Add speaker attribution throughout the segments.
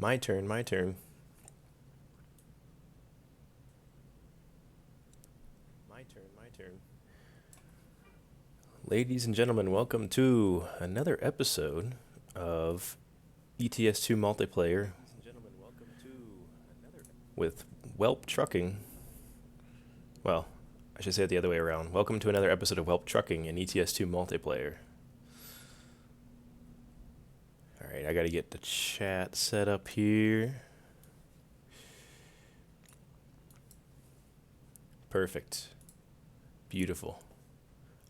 Speaker 1: My turn, my turn. My turn, my turn. Ladies and gentlemen, welcome to another episode of ETS2 multiplayer with WelpTrucking. Well, I should say it the other way around. Welcome to another episode of WelpTrucking in ETS2 multiplayer. Alright, I gotta get the chat set up here. Perfect. Beautiful.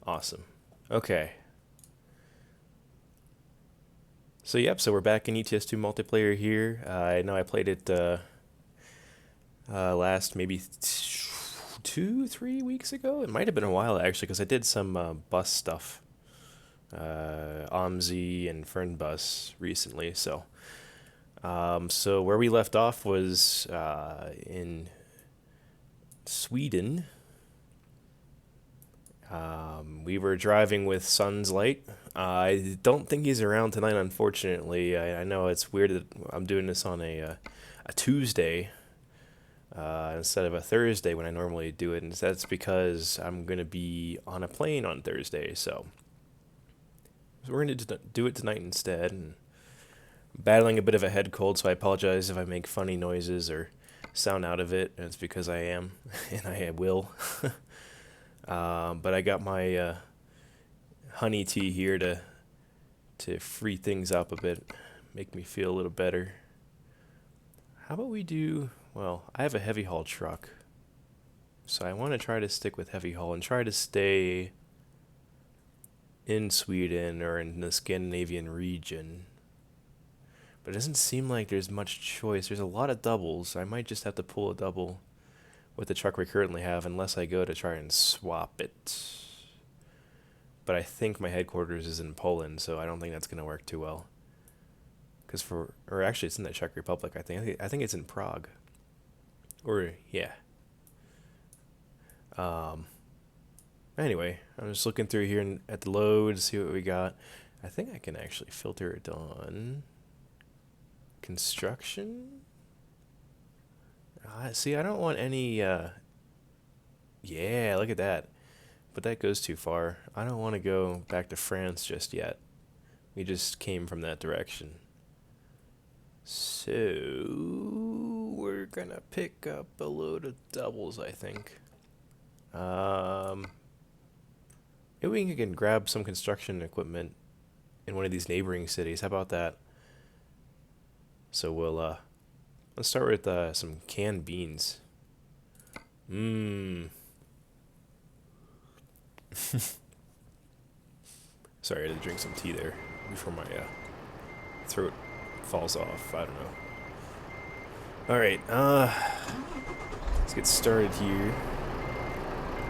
Speaker 1: Awesome. Okay. So we're back in ETS2 multiplayer here. I know I played it last maybe 2-3 weeks ago. It might have been a while actually, because I did some bus stuff, OMZ and Fernbus recently. So where we left off was in Sweden. We were driving with Sun's Light. I don't think he's around tonight, unfortunately. I know it's weird that I'm doing this on a Tuesday instead of a Thursday when I normally do it, and that's because I'm going to be on a plane on Thursday, so we're going to do it tonight instead. And I'm battling a bit of a head cold, so I apologize if I make funny noises or sound out of it. It's because I am, and I will. But I got my honey tea here to free things up a bit, make me feel a little better. How about we do, well, I have a heavy haul truck, so I want to try to stick with heavy haul and try to stay in Sweden or in the Scandinavian region. But it doesn't seem like there's much choice. There's a lot of doubles. I might just have to pull a double with the truck we currently have, unless I go to try and swap it. But I think my headquarters is in Poland, so I don't think that's going to work too well. Or actually it's in the Czech Republic, I think. I think it's in Prague. Or, yeah. Anyway, I'm just looking through here at the load to see what we got. I think I can actually filter it on construction. See, I don't want any, yeah, look at that. But that goes too far. I don't want to go back to France just yet. We just came from that direction. So, we're gonna pick up a load of doubles, I think. Maybe we can grab some construction equipment in one of these neighboring cities. How about that? So let's start with some canned beans. Sorry, I had to drink some tea there before my throat falls off. I don't know. Alright, let's get started here.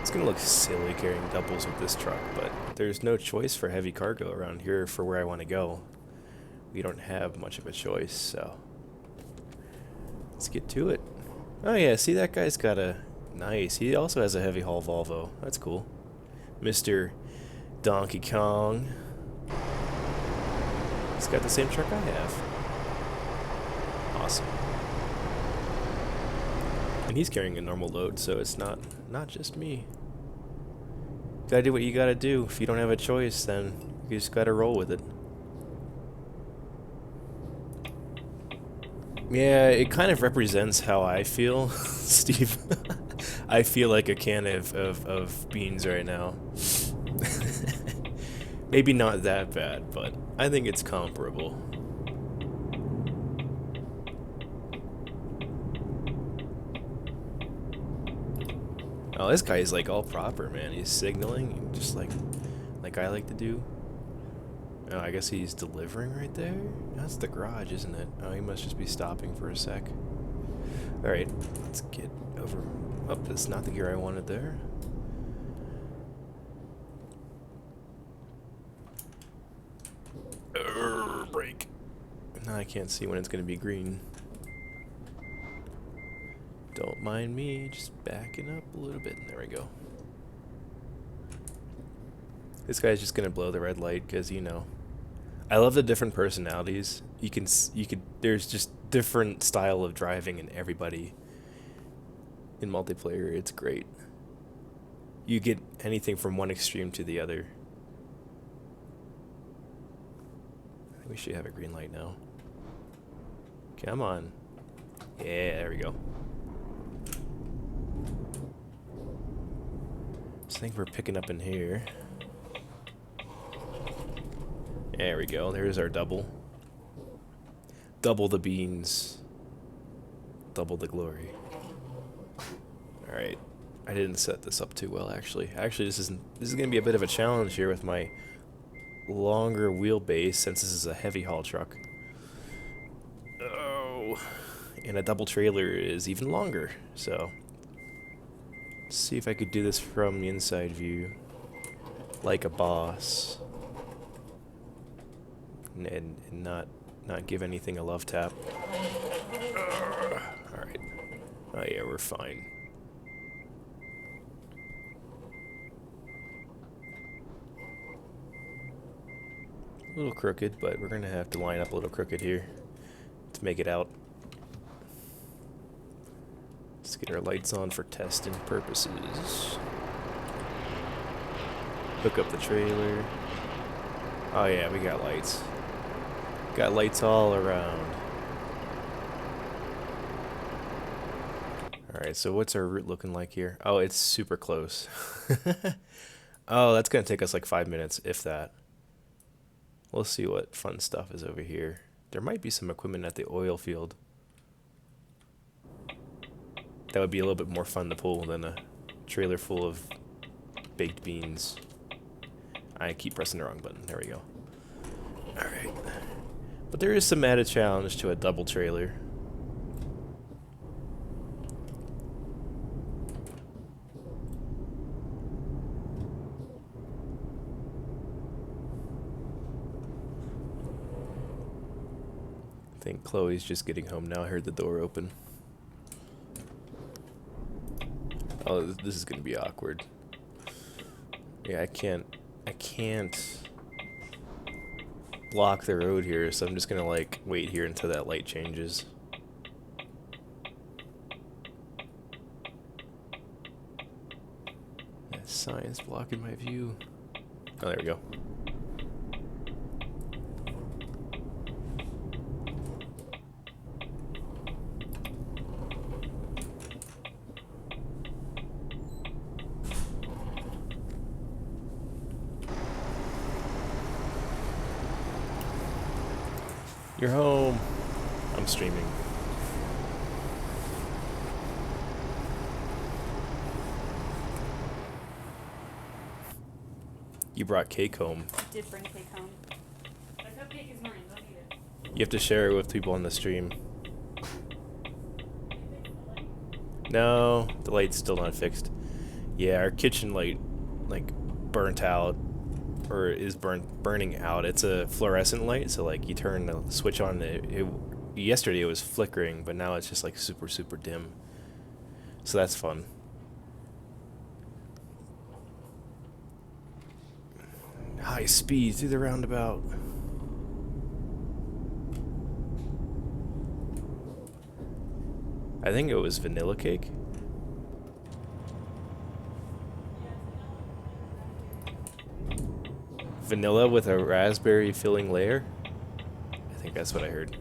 Speaker 1: It's gonna look silly carrying doubles with this truck, but there's no choice for heavy cargo around here for where I want to go. We don't have much of a choice, so let's get to it. Oh yeah, see, that guy's got a nice. He also has a heavy haul Volvo. That's cool. Mr. Donkey Kong. He's got the same truck I have. Awesome. And he's carrying a normal load, so it's not just me. Gotta do what you gotta do. If you don't have a choice, then you just gotta roll with it. Yeah, it kind of represents how I feel, Steve. I feel like a can of beans right now. Maybe not that bad, but I think it's comparable. Oh, this guy is like all proper, man. He's signaling, just like I like to do. Oh, I guess he's delivering right there? That's the garage, isn't it? Oh, he must just be stopping for a sec. Alright, let's get over. Oh, that's not the gear I wanted there. Brake. Now I can't see when it's going to be green. Don't mind me, just backing up a little bit. There we go. This guy's just gonna blow the red light because, you know, I love the different personalities. There's just different style of driving in everybody in multiplayer. It's great. You get anything from one extreme to the other. I think we should have a green light now. Come on. Yeah, there we go. So I think we're picking up in here. There we go. There's our double. Double the beans. Double the glory. Alright. I didn't set this up too well, actually. Actually, this is going to be a bit of a challenge here with my longer wheelbase, since this is a heavy haul truck. Oh, and a double trailer is even longer. So, let's see if I could do this from the inside view, like a boss, and not give anything a love tap. All right. Oh yeah, we're fine. A little crooked, but we're gonna have to line up a little crooked here to make it out. Let's get our lights on for testing purposes. Hook up the trailer. Oh yeah, we got lights. Got lights all around. Alright, so what's our route looking like here? Oh, it's super close. Oh, that's gonna take us like 5 minutes, if that. We'll see what fun stuff is over here. There might be some equipment at the oil field. That would be a little bit more fun to pull than a trailer full of baked beans. I keep pressing the wrong button. There we go. Alright. But there is some added challenge to a double trailer. I think Chloe's just getting home now. I heard the door open. Oh, this is gonna be awkward. Yeah, I can't block the road here, so I'm just gonna like wait here until that light changes. That sign's blocking my view. Oh, there we go. You're home. I'm streaming. You brought cake home.
Speaker 2: I did bring cake home. That cupcake is mine, don't eat it.
Speaker 1: You have to share it with people on the stream. No, the light's still not fixed. Yeah, our kitchen light, like, burnt out. Or is burning out. It's a fluorescent light, so like you turn the switch on, yesterday it was flickering, but now it's just like super dim. So that's fun. High speed through the roundabout. I think it was vanilla cake. Vanilla with a raspberry filling layer? I think that's what I heard.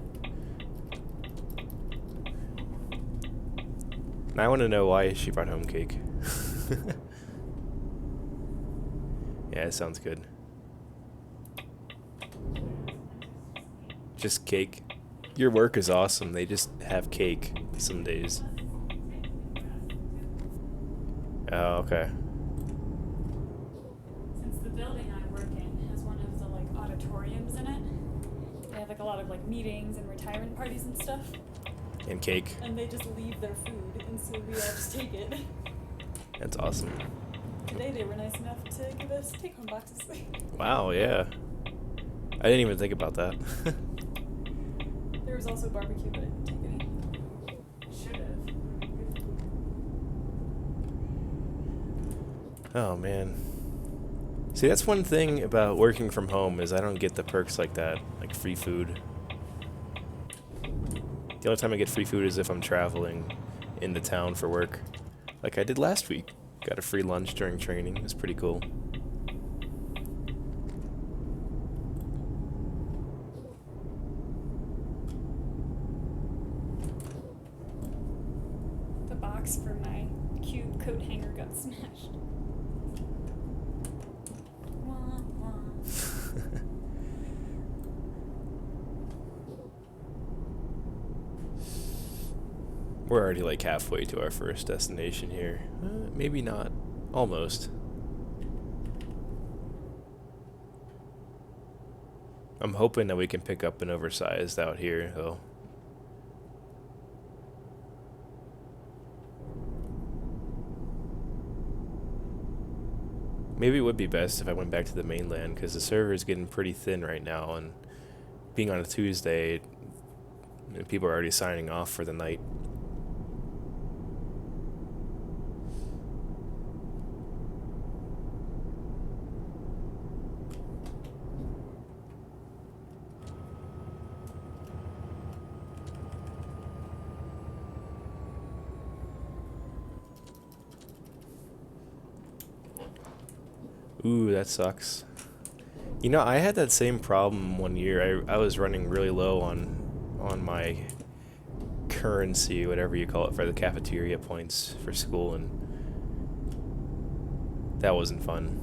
Speaker 1: Now I want to know why she brought home cake. Yeah, it sounds good. Just cake. Your work is awesome. They just have cake some days. Oh, okay.
Speaker 2: Since the building I work in has one of the like auditoriums in it, they have like a lot of like meetings and retirement parties and stuff.
Speaker 1: And cake.
Speaker 2: And they just leave their food, and so we all just take it.
Speaker 1: That's awesome.
Speaker 2: Today they were nice enough to give us take-home boxes.
Speaker 1: Wow, yeah. I didn't even think about that.
Speaker 2: There was also barbecue, but I didn't take any. Should have.
Speaker 1: Oh man. See, that's one thing about working from home is I don't get the perks like that, like free food. The only time I get free food is if I'm traveling into town for work. Like I did last week. Got a free lunch during training. It was pretty cool.
Speaker 2: The box for my cube coat hanger got smashed. Wah, wah.
Speaker 1: We're already like halfway to our first destination here. Maybe not. Almost. I'm hoping that we can pick up an oversized out here, though. Maybe it would be best if I went back to the mainland, because the server is getting pretty thin right now, and being on a Tuesday, people are already signing off for the night. Ooh, that sucks. You know, I had that same problem one year. I was running really low on my currency, whatever you call it, for the cafeteria points for school, and that wasn't fun.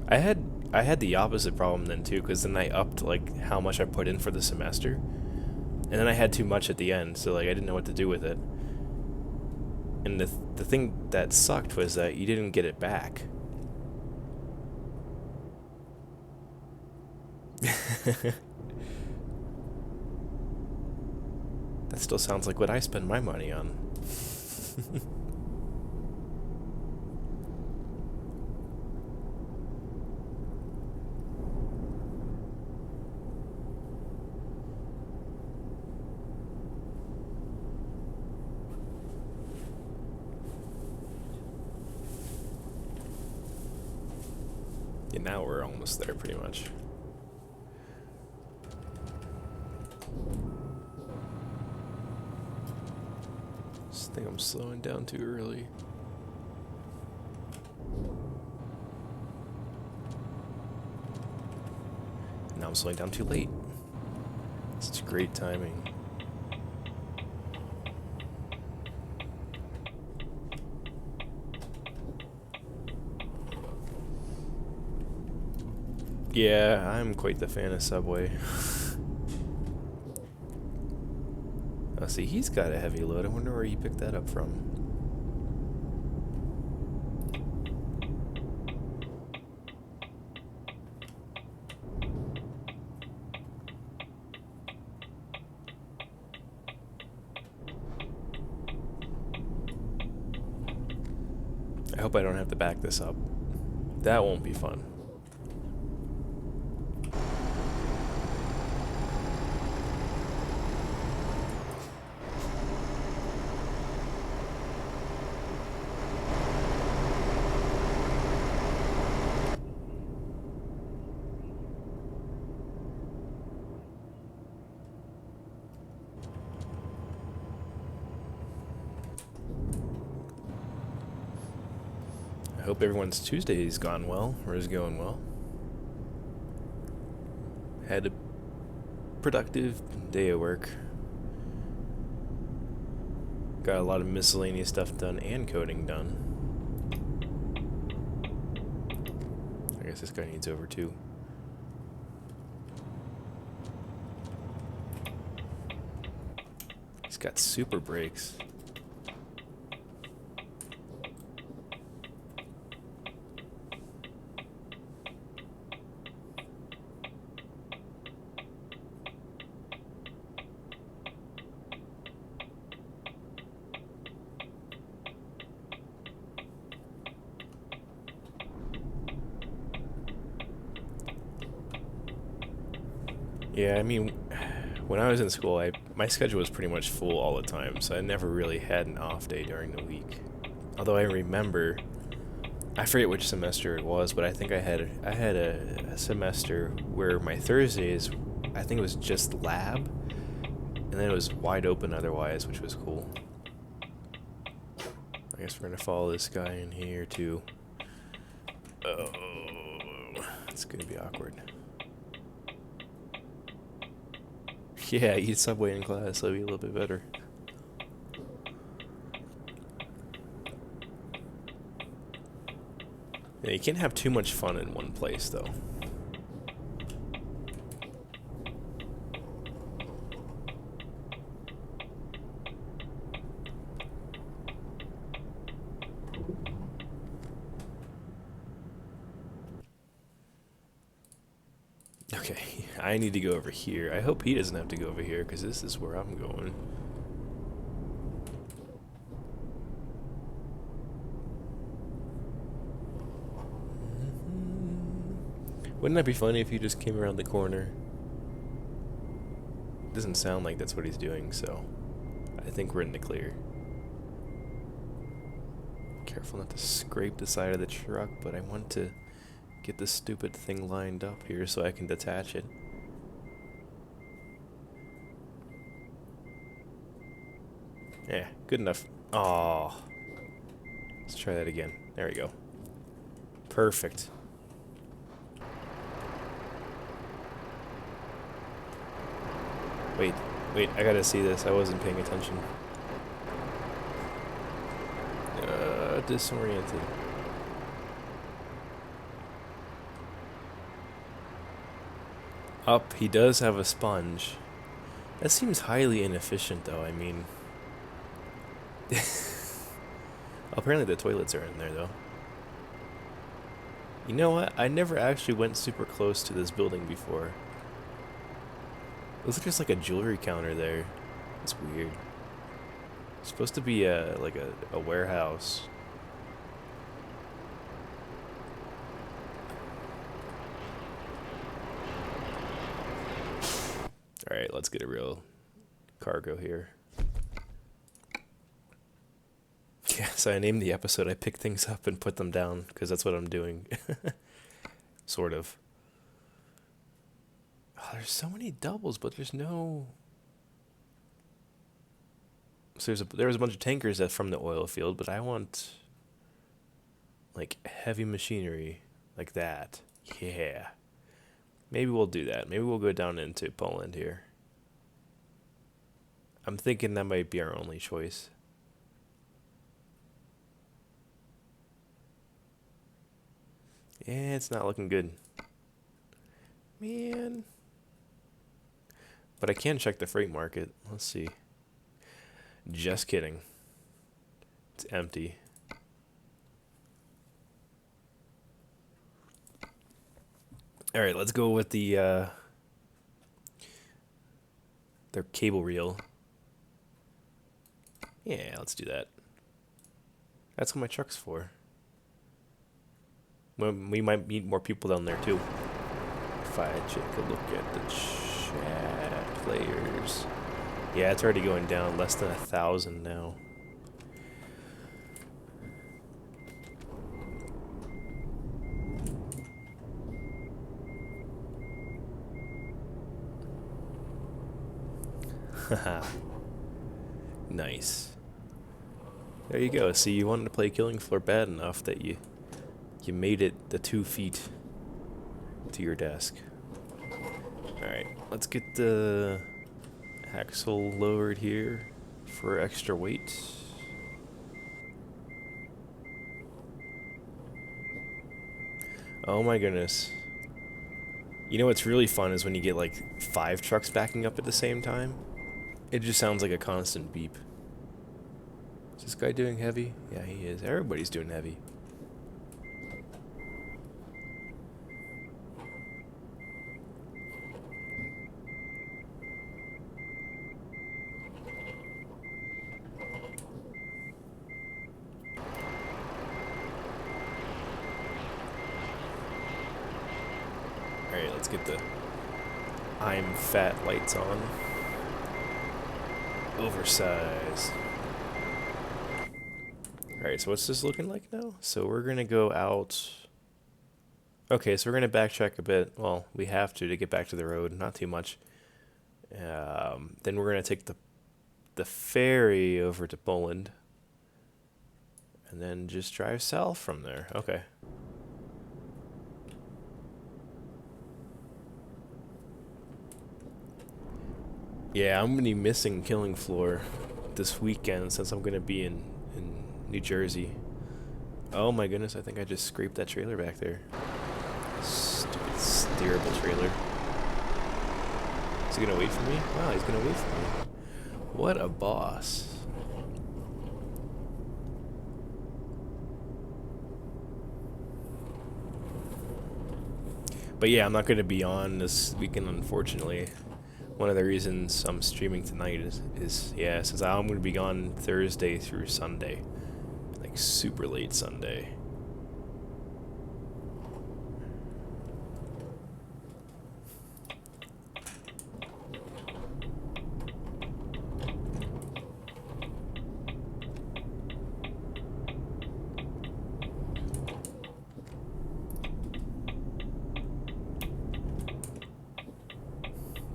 Speaker 1: I had the opposite problem then too, because then I upped like how much I put in for the semester, and then I had too much at the end, so like I didn't know what to do with it. And the thing that sucked was that you didn't get it back. That still sounds like what I spend my money on. Yeah, now we're almost there pretty much. Just think I'm slowing down too early. Now I'm slowing down too late. Such great timing. Yeah, I'm quite the fan of Subway. Oh, see, he's got a heavy load. I wonder where he picked that up from. I hope I don't have to back this up. That won't be fun. I hope everyone's Tuesday's gone well, or is going well. Had a productive day of work. Got a lot of miscellaneous stuff done and coding done. I guess this guy needs over too. He's got super brakes. Yeah, I mean, when I was in school, my schedule was pretty much full all the time, so I never really had an off day during the week. Although I remember, I forget which semester it was, but I think I had a semester where my Thursdays, I think it was just lab, And then it was wide open otherwise, which was cool. I guess we're gonna follow this guy in here too. Oh, it's gonna be awkward. Yeah, eat Subway in class, that'll be a little bit better. Yeah, you can't have too much fun in one place, though. Okay, I need to go over here. I hope he doesn't have to go over here, because this is where I'm going. Wouldn't that be funny if he just came around the corner? Doesn't sound like that's what he's doing, so I think we're in the clear. Careful not to scrape the side of the truck, but I want to get this stupid thing lined up here so I can detach it. Yeah, good enough. Oh, let's try that again. There we go. Perfect. Wait, I gotta see this. I wasn't paying attention. Disoriented. Up, he does have a sponge. That seems highly inefficient, though. I mean, apparently the toilets are in there, though. You know what? I never actually went super close to this building before. It looks just like a jewelry counter there. It's weird. It's supposed to be like a warehouse. Alright, let's get a real cargo here. Yeah, so I named the episode, I pick things up and put them down, because that's what I'm doing. Sort of. Oh, there's so many doubles, but there's no... So there was a bunch of tankers that from the oil field, but I want... like, heavy machinery. Like that. Yeah. Maybe we'll do that. Maybe we'll go down into Poland here. I'm thinking that might be our only choice. Yeah, it's not looking good. Man. But I can check the freight market. Let's see. Just kidding. It's empty. Alright, let's go with the their cable reel. Yeah, let's do that. That's what my truck's for. Well, we might meet more people down there too. If I take a look at the chat players. Yeah, it's already going down. Less than 1,000 now. Haha. Nice. There you go. See, you wanted to play Killing Floor bad enough that you made it the 2 feet to your desk. Alright, let's get the axle lowered here for extra weight. Oh my goodness. You know what's really fun is when you get like 5 trucks backing up at the same time? It just sounds like a constant beep. Is this guy doing heavy? Yeah, he is. Everybody's doing heavy. Alright, let's get the I'm fat lights on. Oversized. Alright, so what's this looking like now? So we're gonna go out... Okay, so we're gonna backtrack a bit. Well, we have to get back to the road. Not too much. Then we're gonna take the ferry over to Poland, and then just drive south from there. Okay. Yeah, I'm gonna be missing Killing Floor this weekend since I'm gonna be in New Jersey. Oh my goodness, I think I just scraped that trailer back there. Stupid steerable trailer. Is he gonna wait for me? Wow, he's gonna wait for me. What a boss. But yeah, I'm not gonna be on this weekend, unfortunately. One of the reasons I'm streaming tonight is yeah, since I'm gonna be gone Thursday through Sunday. Like super late Sunday.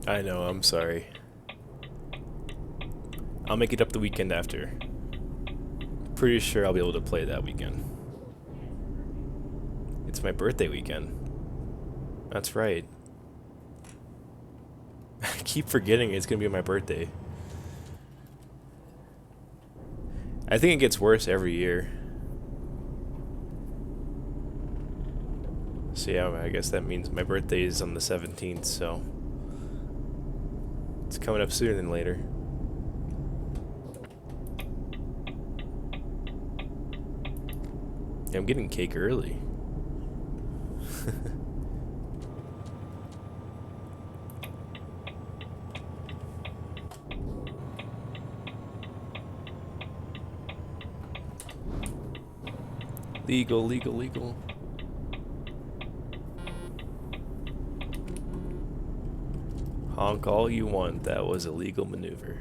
Speaker 1: I know, I'm sorry. I'll make it up the weekend after. Pretty sure I'll be able to play that weekend. It's my birthday weekend. That's right. I keep forgetting it's gonna be my birthday. I think it gets worse every year. So yeah, I guess that means my birthday is on the 17th, so it's coming up sooner than later. Yeah, I'm getting cake early. Legal, legal, legal. Honk all you want, that was a legal maneuver.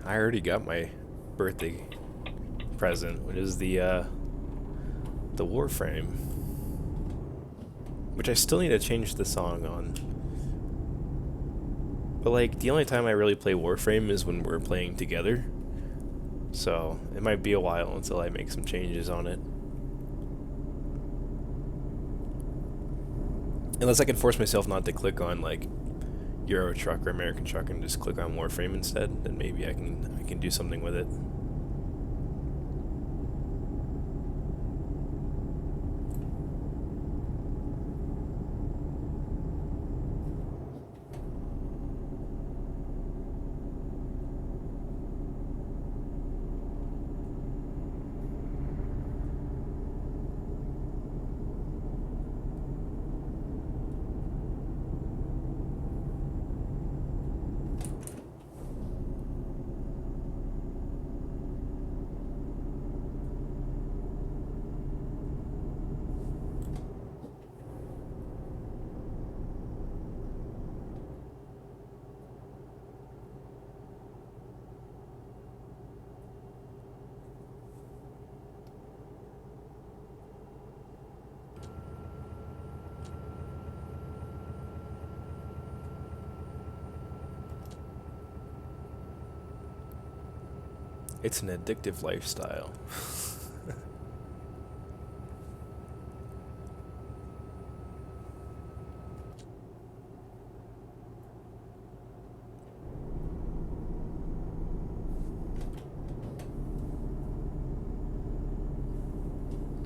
Speaker 1: I already got my birthday present, which is the Warframe, which I still need to change the song on. But like, the only time I really play Warframe is when we're playing together, so it might be a while until I make some changes on it. Unless I can force myself not to click on like Euro Truck or American Truck and just click on Warframe instead, then maybe I can do something with it. It's an addictive lifestyle.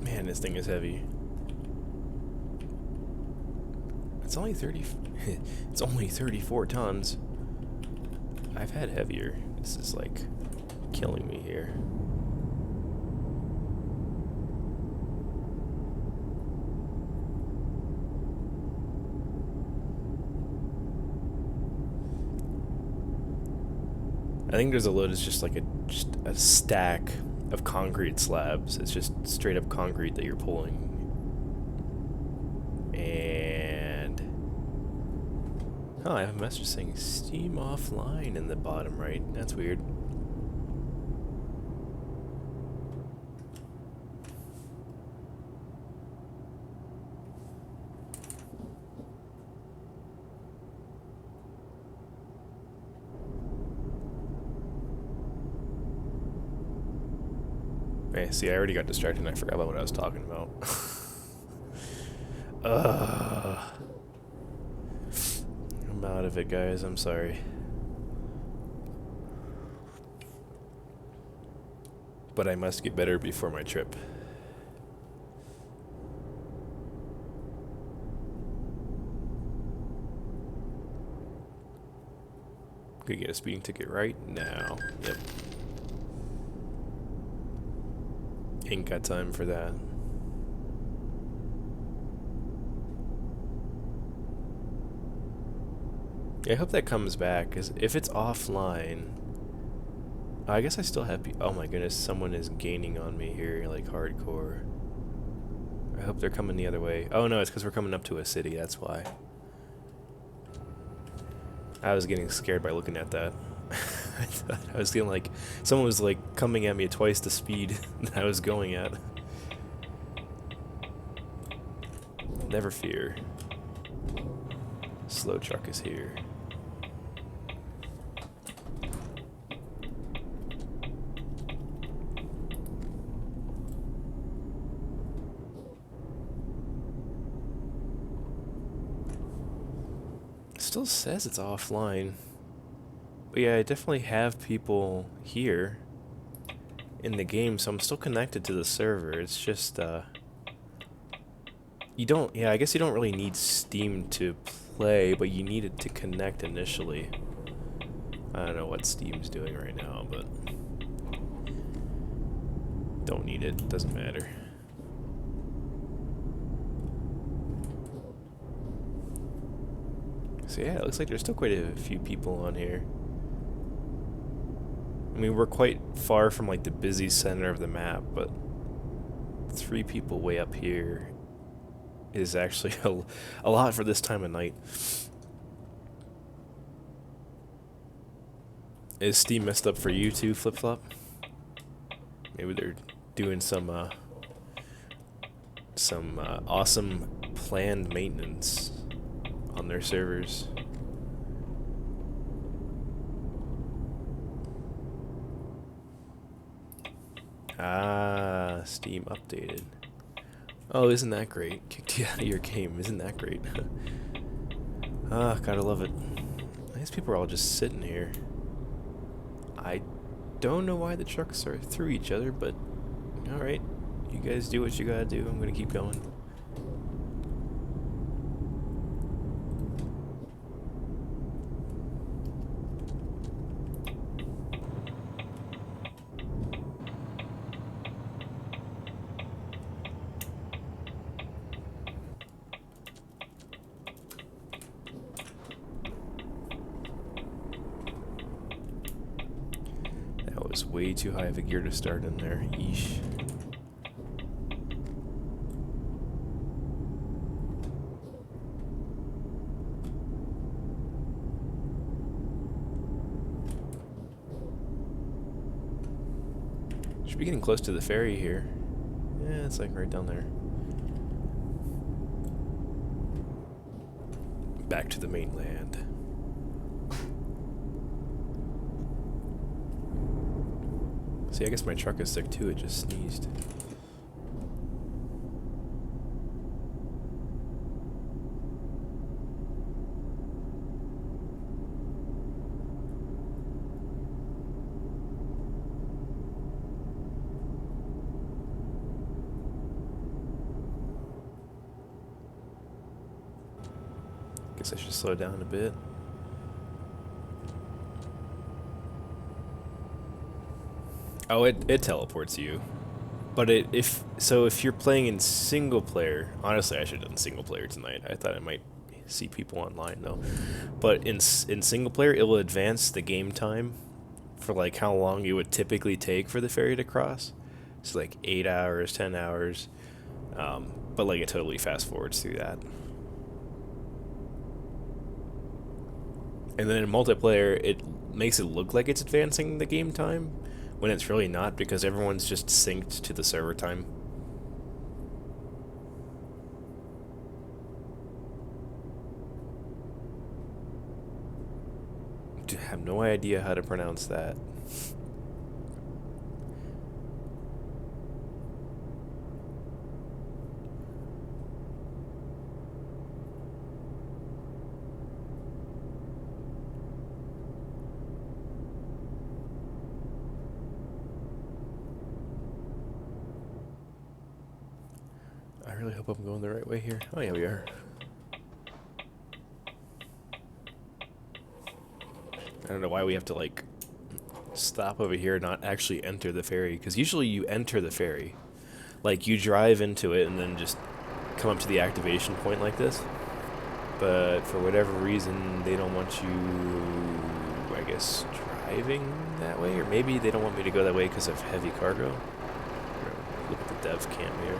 Speaker 1: Man, this thing is heavy. It's only 30. It's only 34 tons. I've had heavier. This is like killing me here. I think there's a load. It's just like just a stack of concrete slabs. It's just straight up concrete that you're pulling. And Oh, I have a message saying Steam offline in the bottom right. That's weird. Hey, see, I already got distracted and I forgot about what I was talking about. I'm out of it, guys. I'm sorry. But I must get better before my trip. Could get a speeding ticket right now. Yep. Ain't got time for that. Yeah, I hope that comes back, because if it's offline... I guess I still have oh my goodness, someone is gaining on me here, like hardcore. I hope they're coming the other way. Oh no, it's because we're coming up to a city, that's why. I was getting scared by looking at that. I was feeling like someone was like coming at me at twice the speed that I was going at. Never fear. Slow truck is here. It still says it's offline. But yeah, I definitely have people here in the game, so I'm still connected to the server. It's just, you don't, yeah, I guess you don't really need Steam to play, but you need it to connect initially. I don't know what Steam's doing right now, but don't need it, doesn't matter. So yeah, it looks like there's still quite a few people on here. I mean, we're quite far from like the busy center of the map, but 3 people way up here is actually a lot for this time of night. Is Steam messed up for you too, Flip Flop? Maybe they're doing some awesome planned maintenance on their servers. Ah, Steam updated. Oh, isn't that great? Kicked you out of your game. Isn't that great? Ah, gotta love it. These people are all just sitting here. I don't know why the trucks are through each other, but alright. You guys do what you gotta do. I'm gonna keep going. Way too high of a gear to start in there. Yeesh. Should be getting close to the ferry here. Yeah, it's like right down there. Back to the mainland. See, I guess my truck is sick too, it just sneezed. Guess I should slow down a bit. Oh, it teleports you. But if you're playing in single player, honestly I should have done single player tonight. I thought I might see people online though. But in single player, it will advance the game time for like how long it would typically take for the ferry to cross. It's like 8 hours, 10 hours. But like it totally fast forwards through that. And then in multiplayer, it makes it look like it's advancing the game time when it's really not, because everyone's just synced to the server time. I have no idea how to pronounce that. I really hope I'm going the right way here. Oh yeah, we are. I don't know why we have to like stop over here and not actually enter the ferry, because usually you enter the ferry. Like you drive into it and then just come up to the activation point like this. But for whatever reason, they don't want you, I guess, driving that way, or maybe they don't want me to go that way because of heavy cargo. Look at the dev cam here.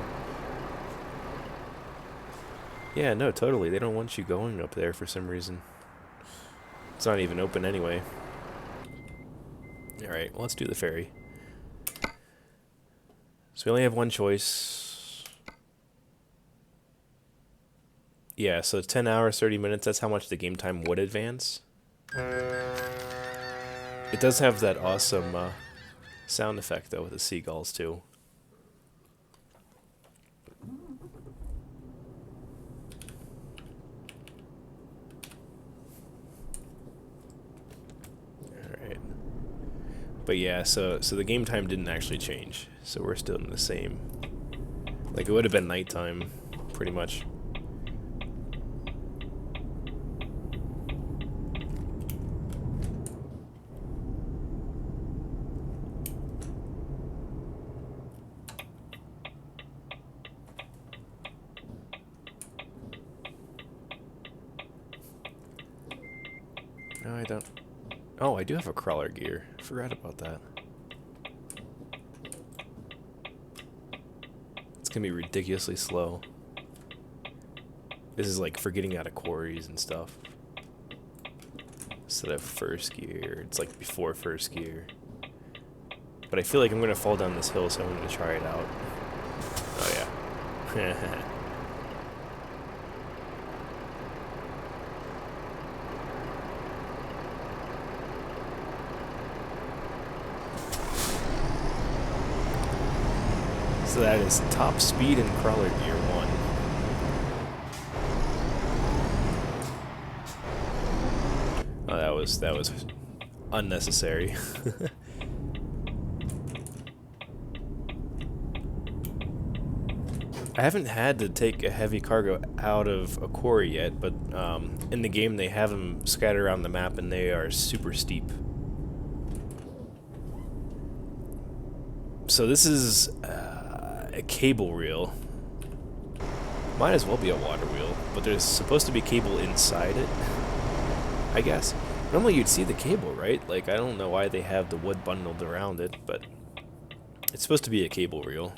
Speaker 1: Yeah, no, totally. They don't want you going up there for some reason. It's not even open anyway. Alright, well, let's do the ferry. So we only have one choice. Yeah, so 10 hours, 30 minutes, that's how much the game time would advance. It does have that awesome sound effect, though, with the seagulls, too. Alright. But yeah, so the game time didn't actually change. So we're still in the same. Like, it would have been nighttime, pretty much. No, I don't. Oh, I do have a crawler gear. I forgot about that. It's gonna be ridiculously slow. This is like for getting out of quarries and stuff. Instead of first gear, it's like before first gear. But I feel like I'm gonna fall down this hill, so I'm gonna try it out. Oh yeah. So that is top speed and crawler gear 1. Oh, that was unnecessary. I haven't had to take a heavy cargo out of a quarry yet, but in the game they have them scattered around the map and they are super steep. So this is a cable reel. Might as well be a water wheel, but there's supposed to be cable inside it, I guess. Normally you'd see the cable, right? Like, I don't know why they have the wood bundled around it, but it's supposed to be a cable reel.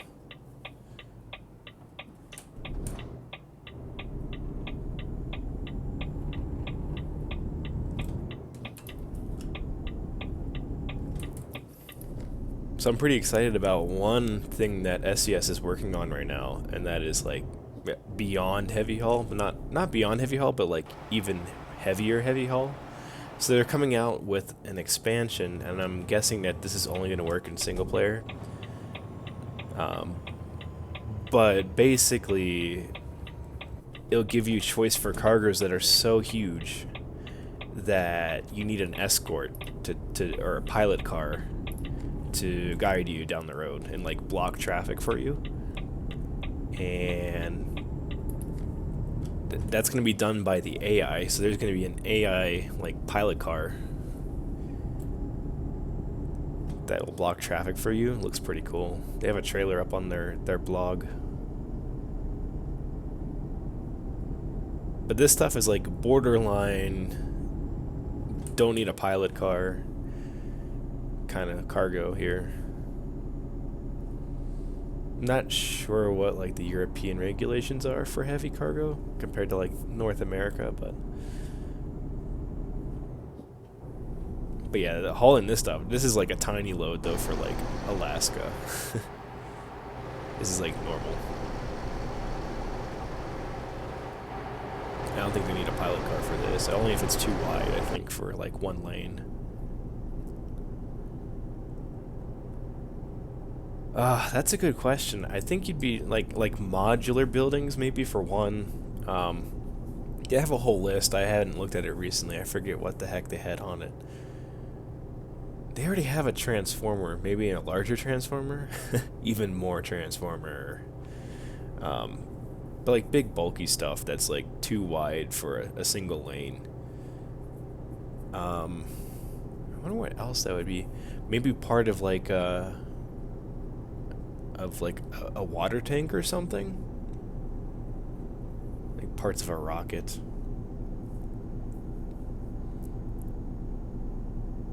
Speaker 1: So I'm pretty excited about one thing that SES is working on right now, and that is like beyond heavy haul, but not beyond heavy haul, but like even heavier heavy haul. So they're coming out with an expansion, and I'm guessing that this is only going to work in single player. But basically, it'll give you choice for cargoes that are so huge that you need an escort or a pilot car to guide you down the road and like block traffic for you, and that's going to be done by the AI. So there's going to be an AI like pilot car that will block traffic for you. It looks pretty cool. They have a trailer up on their blog. But this stuff is like borderline don't need a pilot car kind of cargo here. I'm not sure what like the European regulations are for heavy cargo compared to like North America, but But yeah, hauling this stuff. This is like a tiny load though for like Alaska. This is like normal. I don't think they need a pilot car for this. Only if it's too wide, I think, for like one lane. That's a good question. I think you'd be like modular buildings maybe for one. They have a whole list. I hadn't looked at it recently. I forget what the heck they had on it. They already have a transformer, maybe a larger transformer, even more transformer. But like big bulky stuff that's like too wide for a single lane. I wonder what else that would be. Maybe part of like a water tank or something. Like parts of a rocket.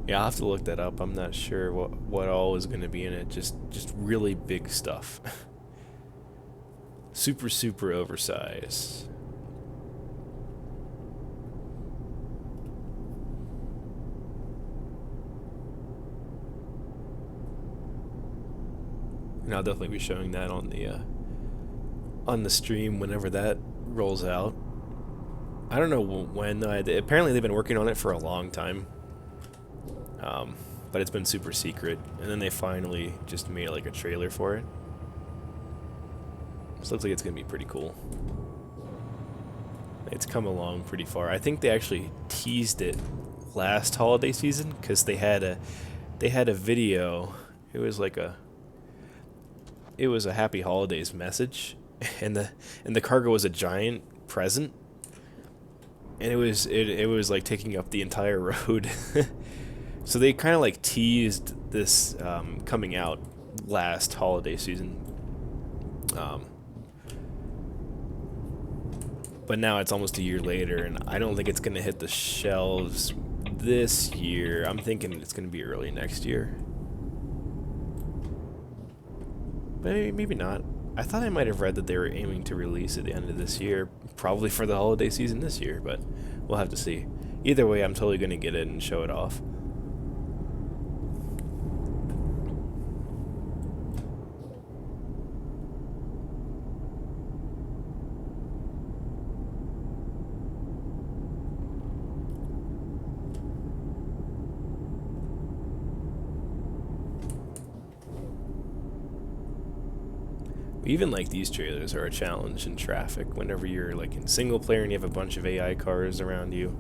Speaker 1: Yeah, I'll have to look that up. I'm not sure what all is going to be in it. Just really big stuff. Super oversized. And I'll definitely be showing that on the stream whenever that rolls out. I don't know when. Apparently they've been working on it for a long time. But it's been super secret, and then they finally just made like a trailer for it. This looks like it's gonna be pretty cool. It's come along pretty far. I think they actually teased it last holiday season because they had a video. It was a happy holidays message, and the cargo was a giant present, and it was like taking up the entire road. So they kind of like teased this coming out last holiday season. But now it's almost a year later, and I don't think it's going to hit the shelves this year. I'm thinking it's going to be early next year. Maybe not. I thought I might have read that they were aiming to release at the end of this year, probably for the holiday season this year, but we'll have to see. Either way, I'm totally going to get it and show it off. Even like these trailers are a challenge in traffic whenever you're like in single player and you have a bunch of AI cars around you.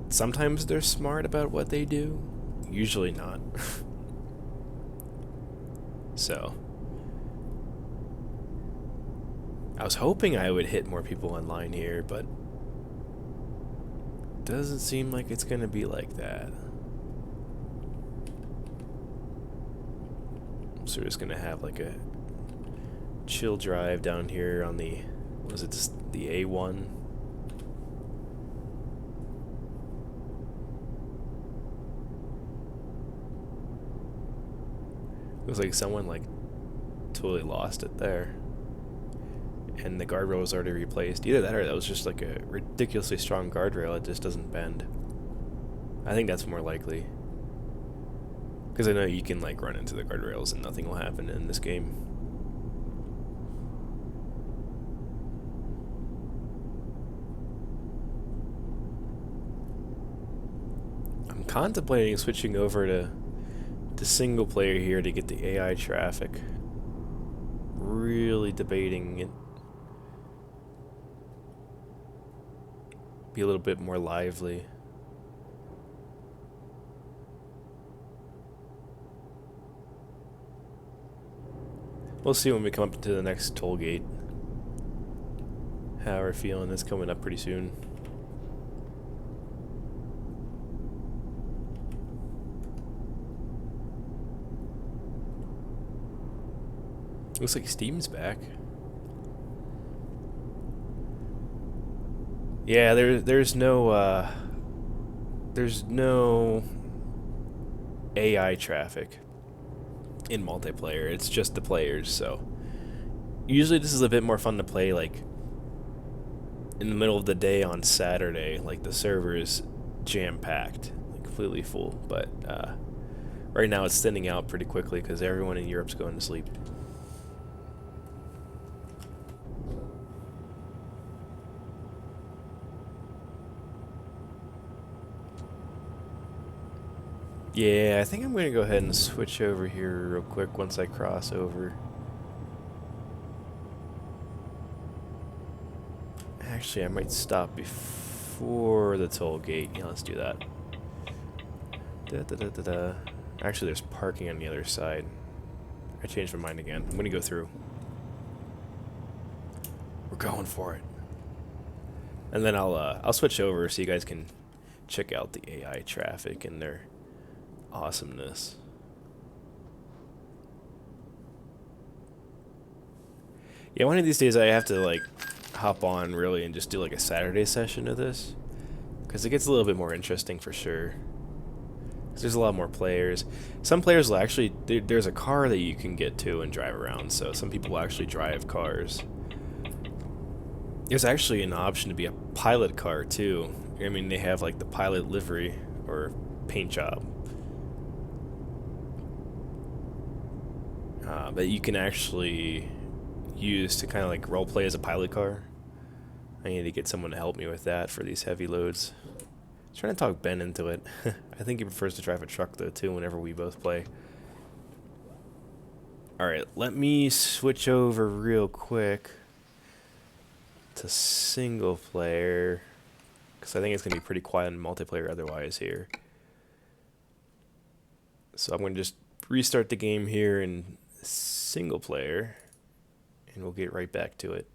Speaker 1: Sometimes they're smart about what they do, usually not. So I was hoping I would hit more people online here, but doesn't seem like it's gonna be like that. So we're just gonna have like a chill drive down here on the, was it just the A1? Looks like someone like totally lost it there, and the guardrail was already replaced. Either that or that was just like a ridiculously strong guardrail. It just doesn't bend. I think that's more likely. Because I know you can like run into the guardrails and nothing will happen in this game. I'm contemplating switching over to single player here to get the AI traffic. Really debating it. Be a little bit more lively. We'll see when we come up to the next toll gate. How we're feeling. It's coming up pretty soon. Looks like Steam's back. Yeah, there's no AI traffic in multiplayer. It's just the players. So usually this is a bit more fun to play like in the middle of the day on Saturday. Like the servers jam-packed, like completely full. But right now it's thinning out pretty quickly because everyone in Europe's going to sleep. Yeah, I think I'm going to go ahead and switch over here real quick once I cross over. Actually, I might stop before the toll gate. Yeah, let's do that. Actually, there's parking on the other side. I changed my mind again. I'm going to go through. We're going for it. And then I'll switch over so you guys can check out the AI traffic and their awesomeness. Yeah, one of these days I have to like hop on really and just do like a Saturday session of this, because it gets a little bit more interesting for sure. 'Cause there's a lot more players. Some players will actually there's a car that you can get to and drive around, so some people will actually drive cars. There's actually an option to be a pilot car too. I mean, they have like the pilot livery or paint job. That you can actually use to kind of like role play as a pilot car. I need to get someone to help me with that for these heavy loads. I'm trying to talk Ben into it. I think he prefers to drive a truck though too whenever we both play. Alright, let me switch over real quick to single player, because I think it's going to be pretty quiet in multiplayer otherwise here. So I'm going to just restart the game here in single player, and we'll get right back to it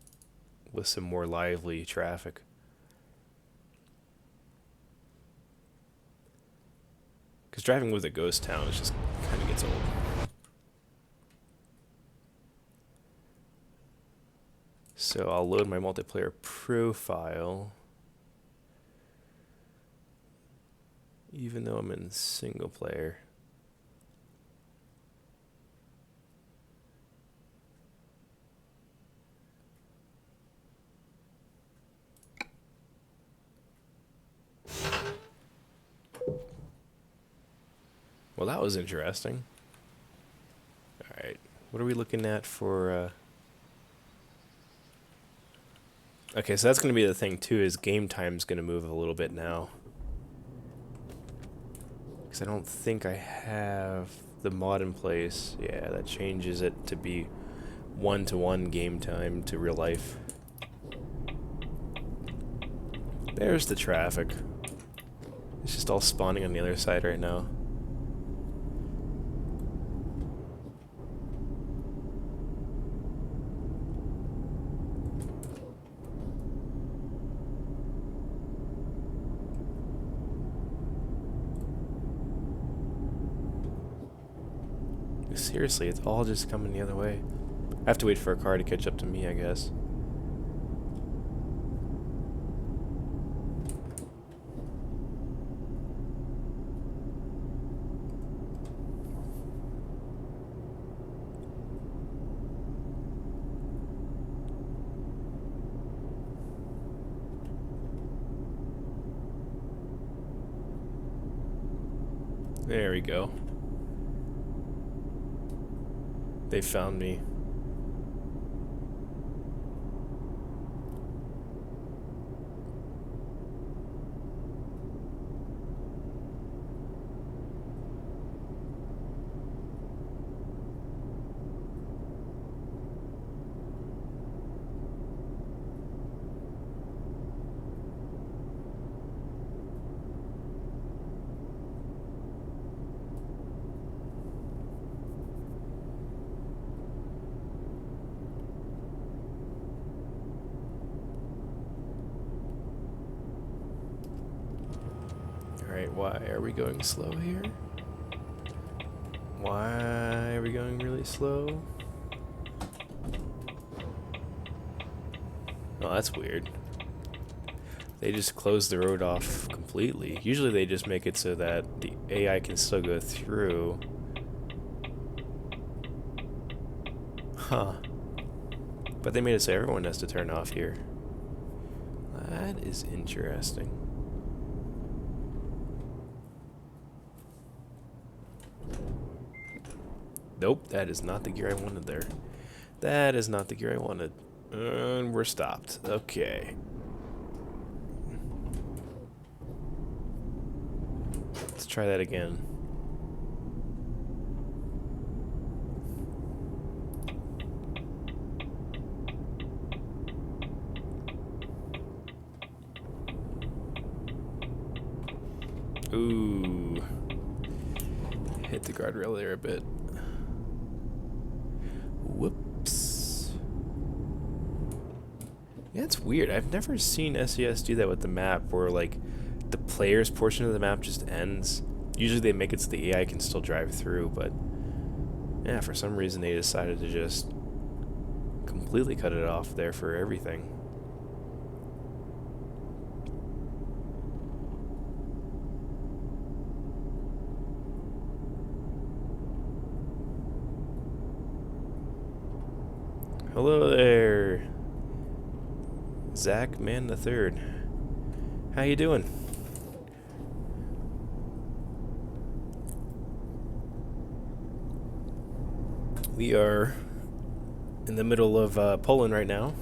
Speaker 1: with some more lively traffic. Because driving with a ghost town is just kind of gets old. So I'll load my multiplayer profile, even though I'm in single player. Well, that was interesting. Alright, what are we looking at for... Okay, so that's going to be the thing too, is game time's going to move a little bit now. Because I don't think I have the mod in place. Yeah, that changes it to be 1-to-1 game time to real life. There's the traffic. It's just all spawning on the other side right now. Seriously, it's all just coming the other way. I have to wait for a car to catch up to me, I guess. There we go. They found me. Alright, why are we going slow here? Why are we going really slow? Oh, that's weird. They just closed the road off completely. Usually they just make it so that the AI can still go through. Huh. But they made it so everyone has to turn off here. That is interesting. Nope, that is not the gear I wanted there. That is not the gear I wanted. And we're stopped. Okay. Let's try that again. Ooh. Hit the guardrail there a bit. Whoops. Yeah, it's weird. I've never seen SES do that with the map where, like, the player's portion of the map just ends. Usually they make it so the AI can still drive through, but yeah, for some reason they decided to just completely cut it off there for everything. Hello there, Zach Man the Third. How you doing? We are in the middle of Poland right now.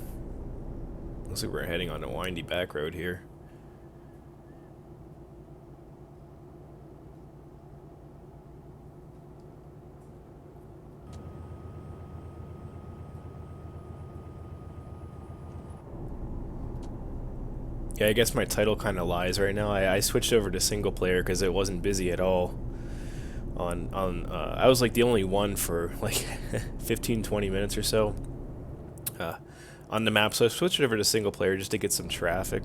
Speaker 1: Looks like we're heading on a windy back road here. Yeah, I guess my title kind of lies right now. I switched over to single player because it wasn't busy at all. I was like the only one for like 15-20 minutes or so on the map, so I switched over to single player just to get some traffic.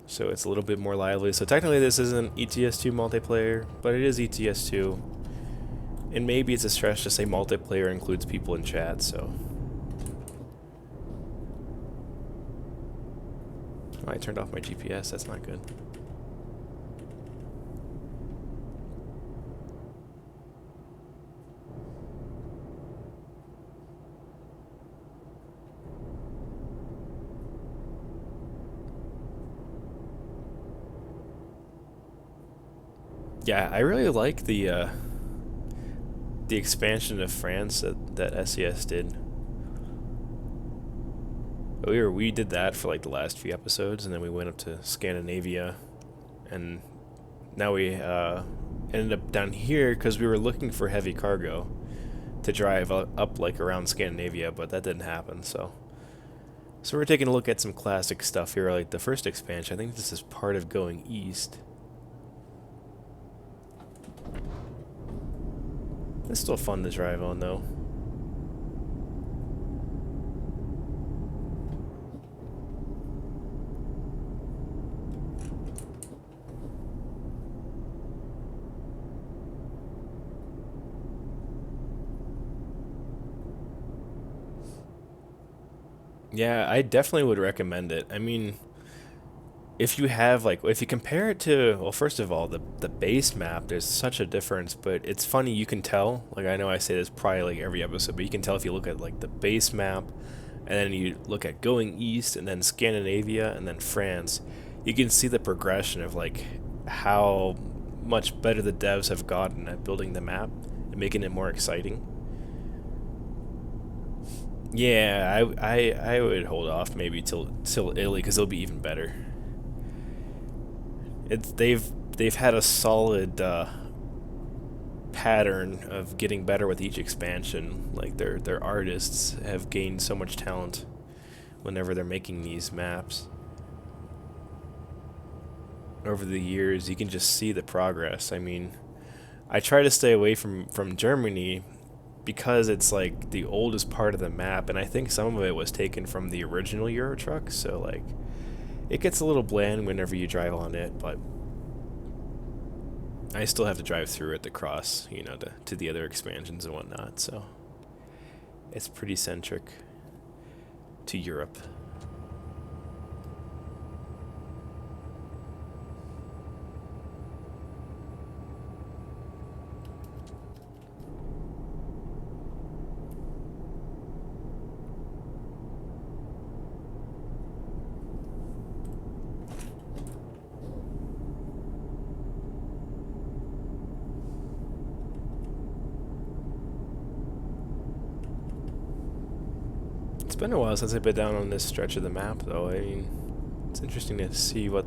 Speaker 1: So it's a little bit more lively. So technically this isn't ETS2 multiplayer, but it is ETS2. And maybe it's a stretch to say multiplayer includes people in chat, so. Oh, I turned off my GPS, that's not good. Yeah, I really like the expansion of France that SES did. We did that for like the last few episodes, and then we went up to Scandinavia, and now we ended up down here because we were looking for heavy cargo to drive up like around Scandinavia, but that didn't happen. So we're taking a look at some classic stuff here, like the first expansion. I think this is part of going east. It's still fun to drive on though. Yeah, I definitely would recommend it. I mean, if you have like if you compare it to, well, first of all, the base map, there's such a difference, but it's funny, you can tell, like I know I say this probably like every episode, but you can tell if you look at like the base map and then you look at going east and then Scandinavia and then France, you can see the progression of like how much better the devs have gotten at building the map and making it more exciting. Yeah, I would hold off maybe till Italy because it'll be even better. They've had a solid pattern of getting better with each expansion. Like their artists have gained so much talent whenever they're making these maps. Over the years, you can just see the progress. I mean, I try to stay away from Germany because it's like the oldest part of the map, and I think some of it was taken from the original Euro Truck, so like it gets a little bland whenever you drive on it, but I still have to drive through it to cross, you know, to the other expansions and whatnot, so it's pretty centric to Europe. been a while since I've been down on this stretch of the map, though. I mean, it's interesting to see what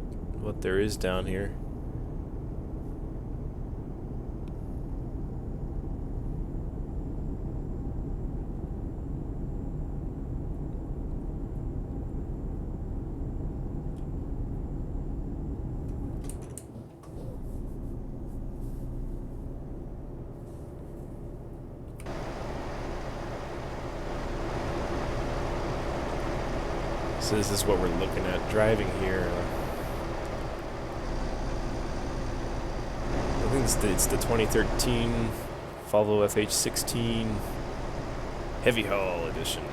Speaker 1: there is down here. So this is what we're looking at driving here. I think it's the 2013 Volvo FH16 Heavy Haul Edition.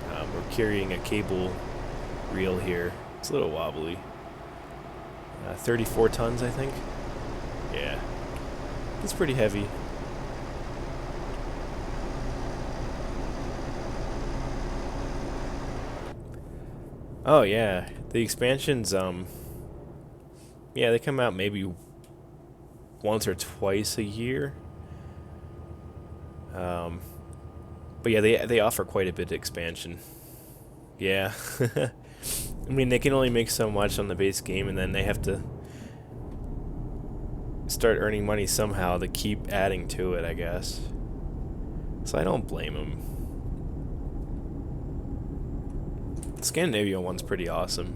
Speaker 1: We're carrying a cable reel here. It's a little wobbly. 34 tons, I think. Yeah, it's pretty heavy. Oh yeah, the expansions, yeah, they come out maybe once or twice a year. But yeah, they offer quite a bit of expansion. Yeah. I mean, they can only make so much on the base game, and then they have to start earning money somehow to keep adding to it, I guess. So I don't blame them. The Scandinavian one's pretty awesome.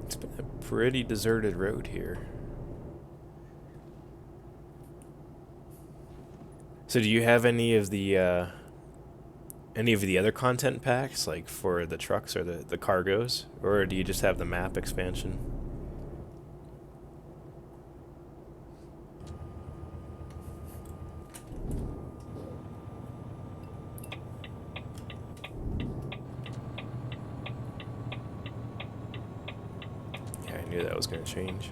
Speaker 1: It's been a pretty deserted road here. So do you have any of the other content packs, like for the trucks or the cargos? Or do you just have the map expansion? Yeah, I knew that was going to change.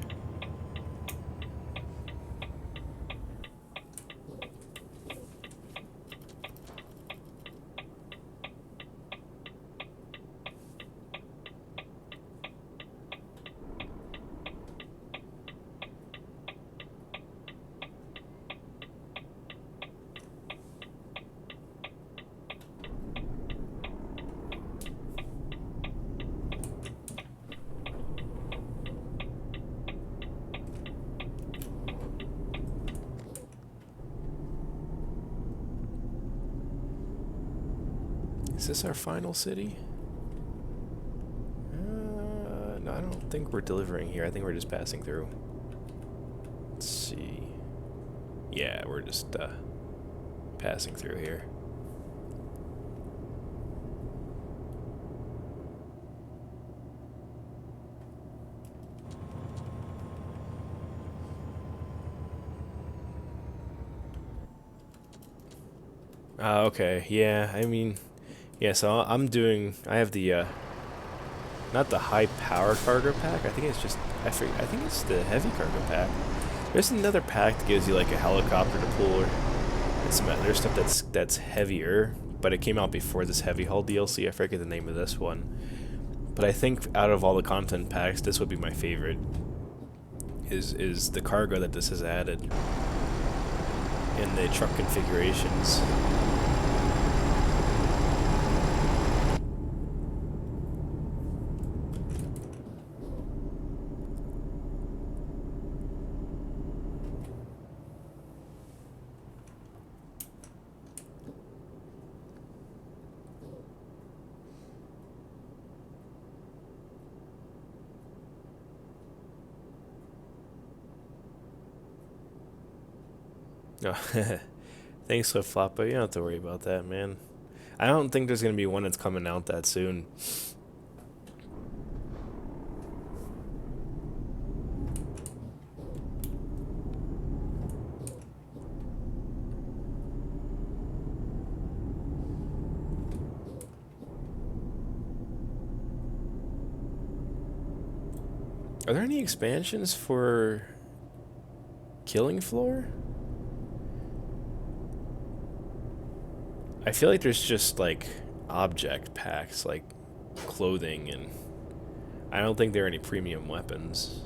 Speaker 1: Is this our final city? No, I don't think we're delivering here. I think we're just passing through. Let's see. Yeah, we're just passing through here. Okay, yeah, I mean... Yeah, so I have the, not the high power cargo pack, I think it's just, I think it's the heavy cargo pack. There's another pack that gives you like a helicopter to pull and some other stuff that's heavier, but it came out before this heavy haul DLC, I forget the name of this one. But I think out of all the content packs, this would be my favorite, is the cargo that this has added in the truck configurations. No, thanks, Flip-Flop, but you don't have to worry about that, man. I don't think there's going to be one that's coming out that soon. Are there any expansions for Killing Floor? I feel like there's just like object packs, like clothing, and I don't think there are any premium weapons.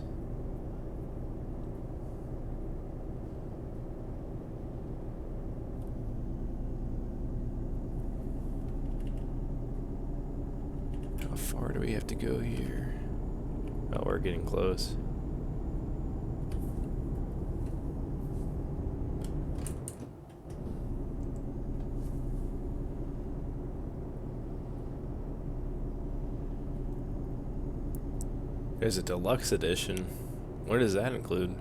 Speaker 1: How far do we have to go here? Oh, we're getting close. There's a deluxe edition. What does that include?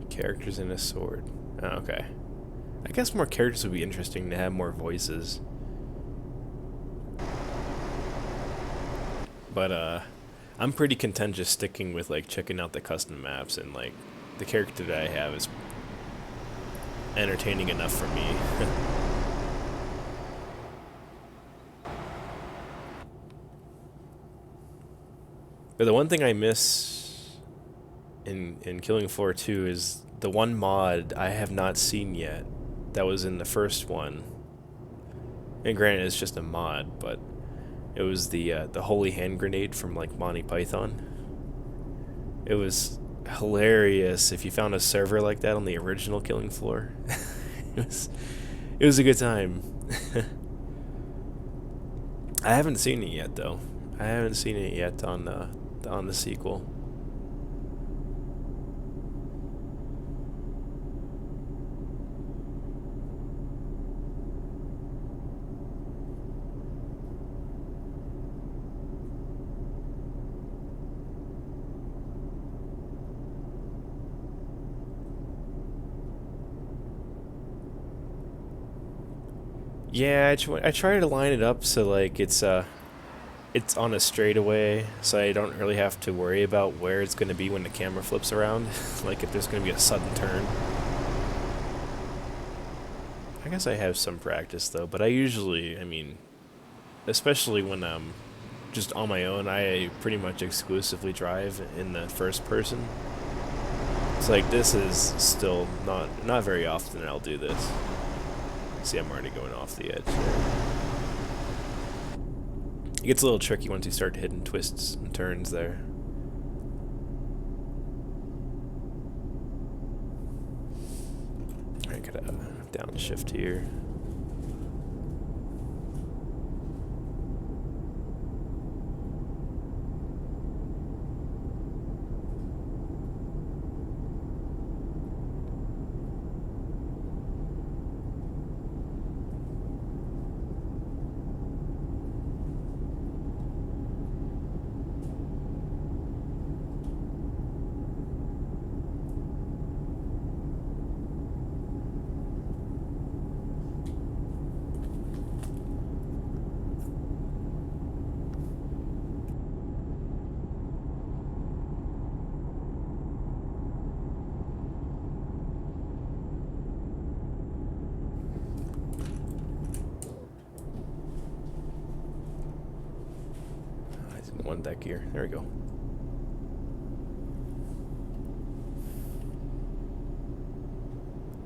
Speaker 1: Characters and a sword. Oh, okay. I guess more characters would be interesting to have more voices. But I'm pretty content just sticking with like checking out the custom maps, and like the character that I have is entertaining enough for me. But the one thing I miss in Killing Floor 2 is the one mod I have not seen yet that was in the first one. And granted, it's just a mod, but it was the holy hand grenade from like Monty Python. It was hilarious if you found a server like that on the original Killing Floor. It was a good time. I haven't seen it yet though. I haven't seen it yet on the sequel. Yeah, I try to line it up so like it's on a straightaway, so I don't really have to worry about where it's going to be when the camera flips around. Like if there's going to be a sudden turn. I guess I have some practice though, but I usually, I mean, especially when I'm just on my own, I pretty much exclusively drive in the first person. It's like this is still not very often I'll do this. See, I'm already going off the edge there. It gets a little tricky once you start hitting twists and turns there. I gotta downshift here. One deck here. There we go.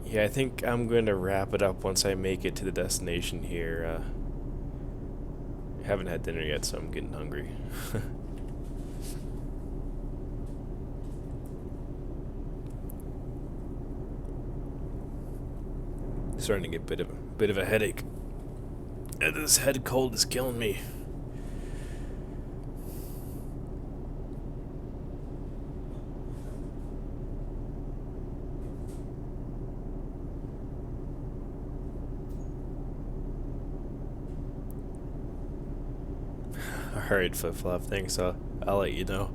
Speaker 1: Yeah, I think I'm going to wrap it up once I make it to the destination here. Haven't had dinner yet, so I'm getting hungry. Starting to get a bit of a headache. And this head cold is killing me. Alright, Flip Flop, thanks. I'll let you know.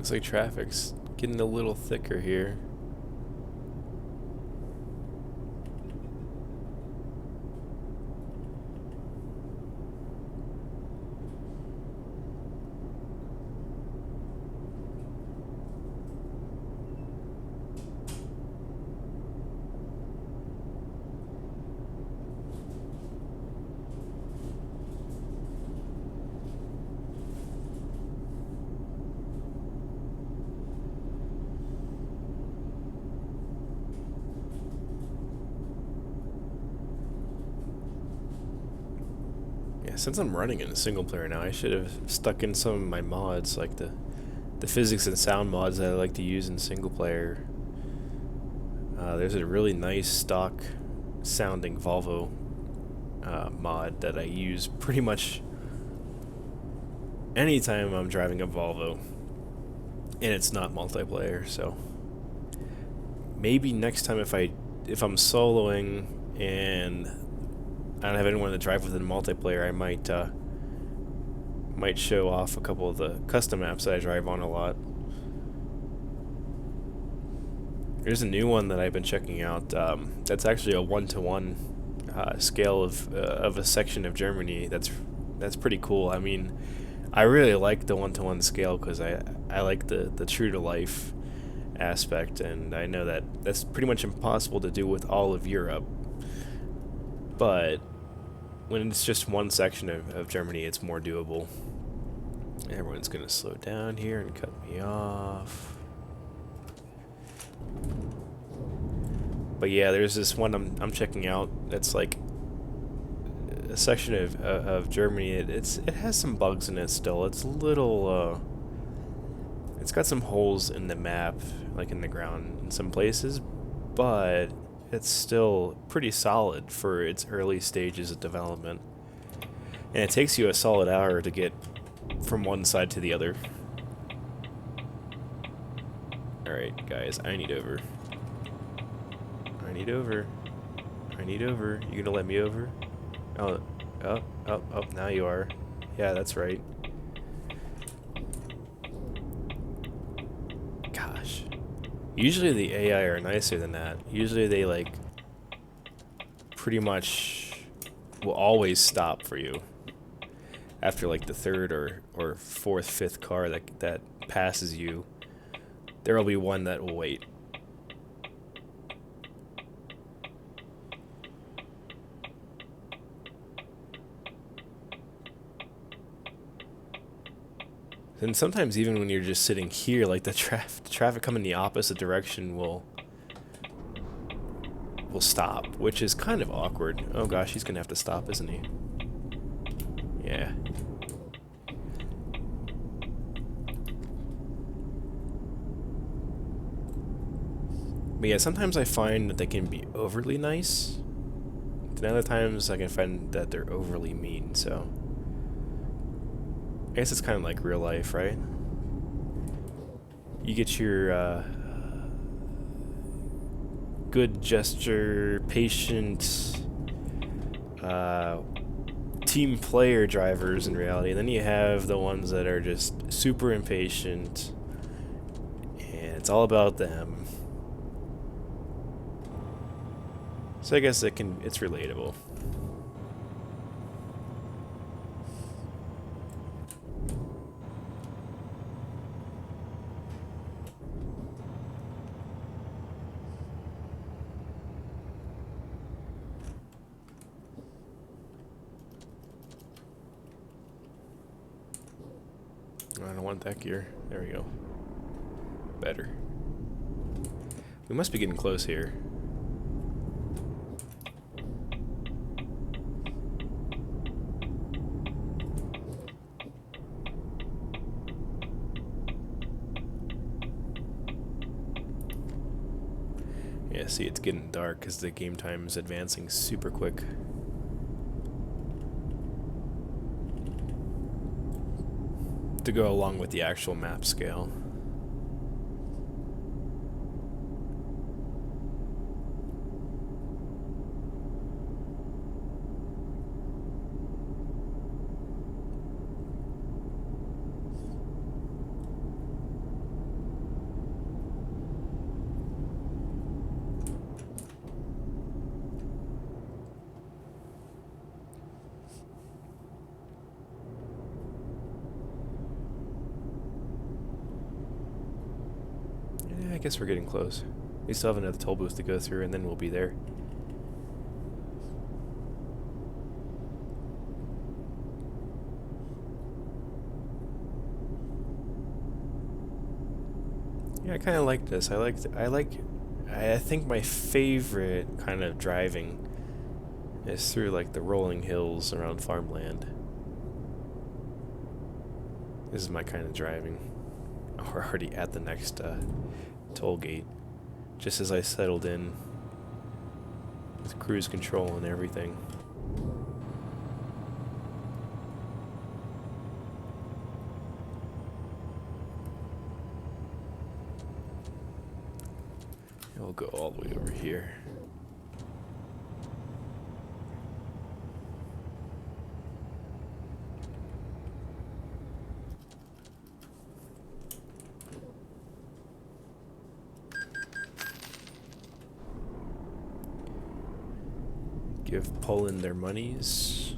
Speaker 1: Looks like traffic's getting a little thicker here. Yeah, since I'm running in a single player now, I should have stuck in some of my mods, like the physics and sound mods that I like to use in single player. There's a really nice stock sounding Volvo mod that I use pretty much anytime I'm driving a Volvo, and it's not multiplayer. So maybe next time if I'm soloing and I don't have anyone to drive with in multiplayer, I might show off a couple of the custom maps that I drive on a lot. There's a new one that I've been checking out. That's actually a 1-to-1 scale of a section of Germany. That's pretty cool. I mean, I really like the 1-to-1 scale because I like the true to life aspect, and I know that that's pretty much impossible to do with all of Europe. But when it's just one section of Germany, it's more doable. Everyone's gonna slow down here and cut me off. But yeah, there's this one I'm checking out that's like a section of Germany. It has some bugs in it still. It's a little it's got some holes in the map, like in the ground in some places, but it's still pretty solid for its early stages of development. And it takes you a solid hour to get from one side to the other. Alright, guys, I need over. I need over. I need over. You gonna let me over? Oh, now you are. Yeah, that's right. Gosh. Usually the AI are nicer than that. Usually they, like, pretty much will always stop for you after, like, the third or fourth, fifth car that passes you. There will be one that will wait. And sometimes even when you're just sitting here, like the traffic coming the opposite direction will stop, which is kind of awkward. Oh gosh, he's gonna have to stop, isn't he? Yeah. But yeah, sometimes I find that they can be overly nice, and other times I can find that they're overly mean, so I guess it's kind of like real life, right? You get your good gesture, patient, team player drivers in reality, and then you have the ones that are just super impatient, and it's all about them. So I guess it's relatable. I don't want that gear. There we go. Better. We must be getting close here. Yeah, see, it's getting dark because the game time is advancing super quick. To go along with the actual map scale. guess we're getting close. We still have another toll booth to go through, and then we'll be there. Yeah, I kind of like this. I think my favorite kind of driving is through like the rolling hills around farmland. This is my kind of driving. We're already at the next toll gate. Just as I settled in with cruise control and everything. We'll go all the way over here. Give Poland their monies.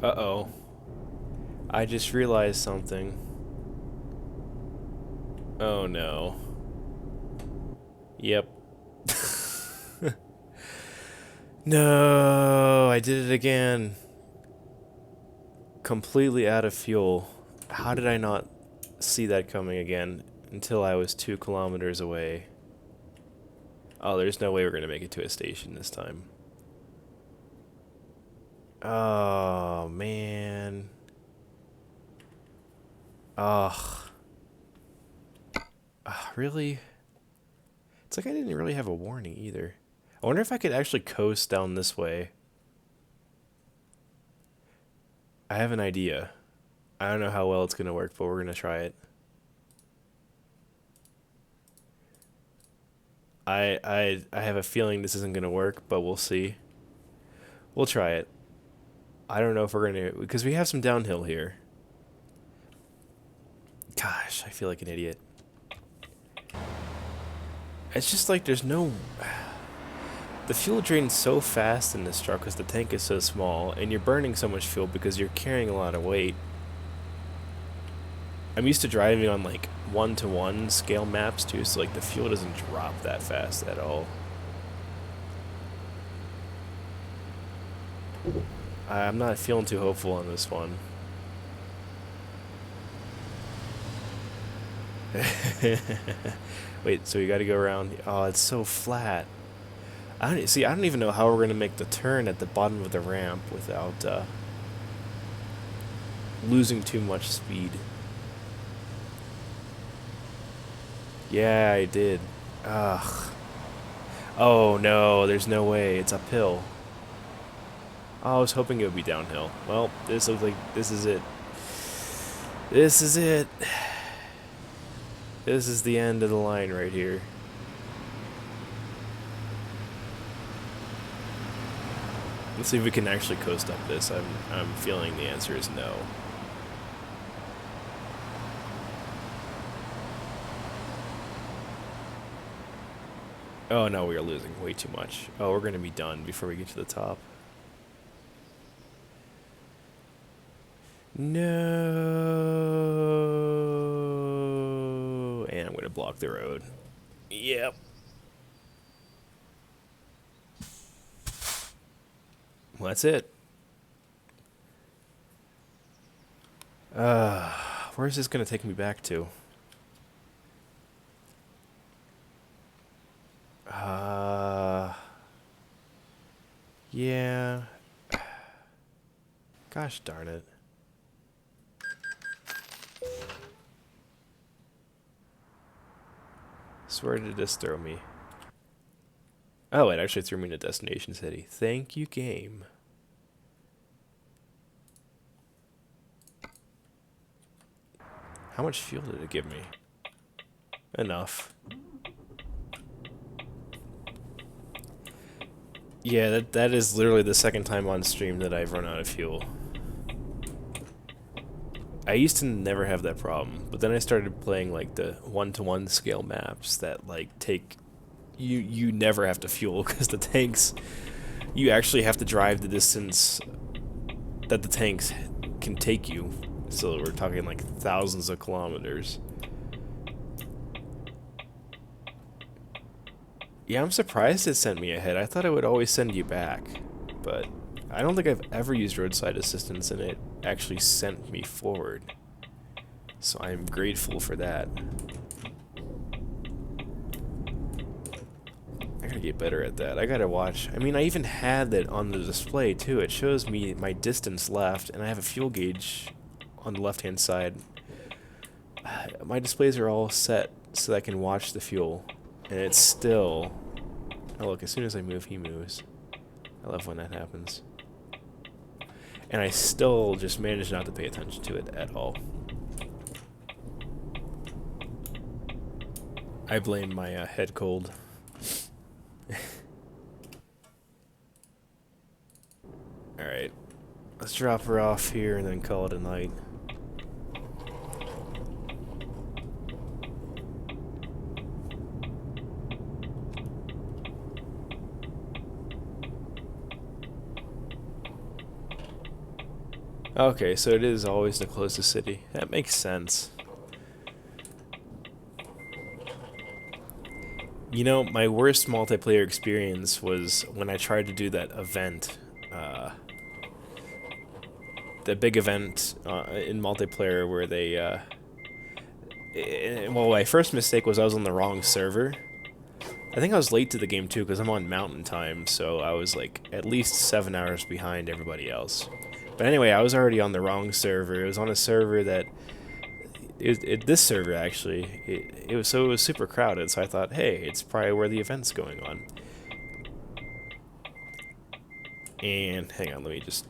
Speaker 1: Uh-oh. I just realized something. Oh no. Yep. No, I did it again. Completely out of fuel. How did I not see that coming again until I was 2 kilometers away? Oh, there's no way we're gonna make it to a station this time. Oh, man. Ugh. Really? It's like I didn't really have a warning either. I wonder if I could actually coast down this way. I have an idea. I don't know how well it's gonna work, but we're gonna try it. I have a feeling this isn't gonna work, but we'll see. We'll try it. I don't know if we're gonna, because we have some downhill here. Gosh, I feel like an idiot. It's just like there's no... The fuel drains so fast in this truck because the tank is so small, and you're burning so much fuel because you're carrying a lot of weight. I'm used to driving on like 1-to-1 scale maps too, so like the fuel doesn't drop that fast at all. I'm not feeling too hopeful on this one. Wait, so you gotta go around. Oh, it's so flat. I don't even know how we're gonna make the turn at the bottom of the ramp without losing too much speed. Yeah, I did. Ugh. Oh no, there's no way. It's uphill. Oh, I was hoping it would be downhill. Well, this looks like this is it. This is it. This is the end of the line right here. Let's see if we can actually coast up this. I'm feeling the answer is no. Oh no, we are losing way too much. Oh, we're gonna be done before we get to the top. No. And I'm gonna block the road. Yep. Well, that's it. Where's this gonna take me back to? Yeah. Gosh darn it. So where did this throw me? Oh, it actually threw me into Destination City. Thank you, game. How much fuel did it give me? Enough. Yeah, that is literally the second time on stream that I've run out of fuel. I used to never have that problem, but then I started playing like the 1-to-1 scale maps that like take you never have to fuel because the tanks, you actually have to drive the distance that the tanks can take you. So we're talking like thousands of kilometers. Yeah, I'm surprised it sent me ahead. I thought it would always send you back, but I don't think I've ever used roadside assistance and it actually sent me forward. So I'm grateful for that. I gotta get better at that. I gotta watch. I mean, I even had that on the display too. It shows me my distance left, and I have a fuel gauge on the left-hand side. My displays are all set so that I can watch the fuel, and it's still... Oh look, as soon as I move, he moves. I love when that happens. And I still just manage not to pay attention to it at all. I blame my head cold. Alright, let's drop her off here and then call it a night. Okay, so it is always the closest city. That makes sense. You know, my worst multiplayer experience was when I tried to do that event. The big event in multiplayer where they... well, my first mistake was I was on the wrong server. I think I was late to the game too because I'm on mountain time, so I was like at least 7 hours behind everybody else. But anyway, I was already on the wrong server. It was on a server that... this server actually, it was super crowded, so I thought, hey, it's probably where the event's going on. And hang on, let me just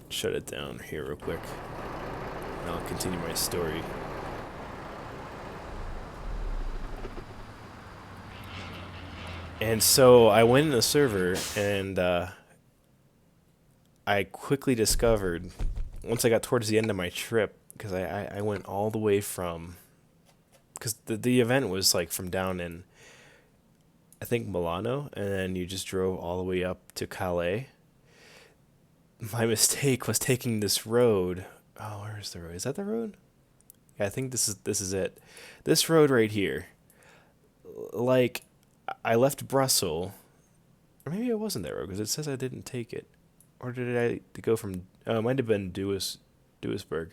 Speaker 1: shut it down here real quick. And I'll continue my story. And so I went in the server, and I quickly discovered, once I got towards the end of my trip, because I went all the way from, because the event was like from down in, I think, Milano, and then you just drove all the way up to Calais. My mistake was taking this road. Oh, where is the road? Is that the road? Yeah, I think this is it. This road right here. Like, I left Brussels, or maybe it wasn't that road because it says I didn't take it, or did I to go from? Oh, it might have been Duisburg.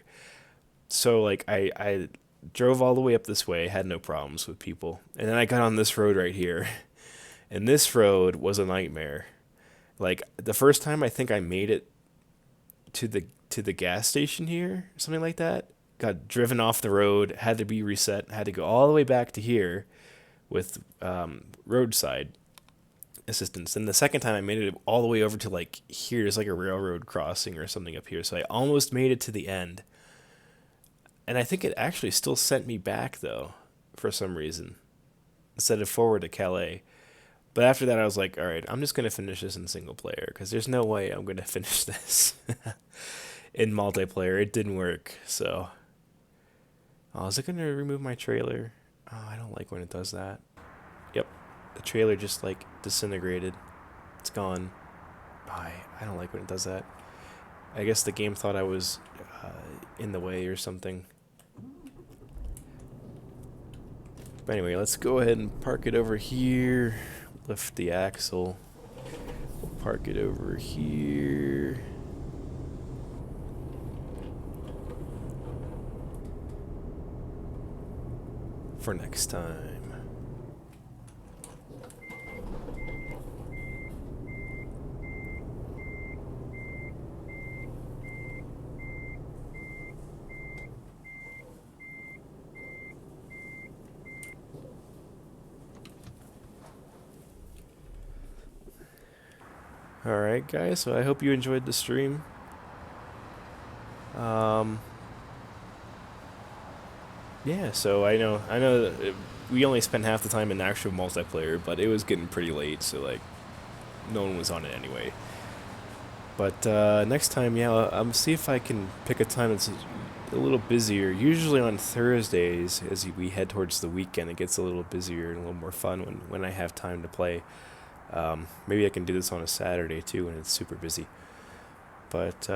Speaker 1: So like I drove all the way up this way, had no problems with people, and then I got on this road right here, and this road was a nightmare. Like the first time I think I made it to the gas station here, something like that. Got driven off the road, had to be reset, had to go all the way back to here with roadside assistance. And the second time I made it all the way over to like here, there's like a railroad crossing or something up here. So I almost made it to the end. And I think it actually still sent me back though, for some reason, instead of forward to Calais. But after that, I was like, all right, I'm just going to finish this in single player because there's no way I'm going to finish this in multiplayer. It didn't work. So, oh, is it going to remove my trailer? Oh, I don't like when it does that. Yep, the trailer just like disintegrated. It's gone. Oh, I don't like when it does that. I guess the game thought I was in the way or something. But anyway, let's go ahead and park it over here. Lift the axle. We'll park it over here. For next time. Alright guys, so I hope you enjoyed the stream. Yeah, so I know that we only spent half the time in actual multiplayer, but it was getting pretty late, so like no one was on it anyway. But next time, yeah, I'm see if I can pick a time that's a little busier. Usually on Thursdays, as we head towards the weekend, it gets a little busier and a little more fun when I have time to play. Maybe I can do this on a Saturday too when it's super busy. But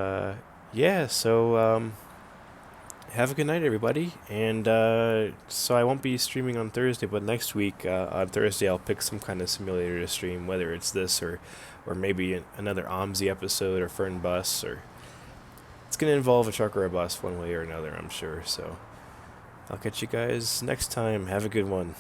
Speaker 1: yeah, so have a good night, everybody. And so I won't be streaming on Thursday, but next week on Thursday I'll pick some kind of simulator to stream, whether it's this or maybe another OMSI episode or Fern Bus, or it's gonna involve a truck or a bus one way or another, I'm sure. So I'll catch you guys next time. Have a good one.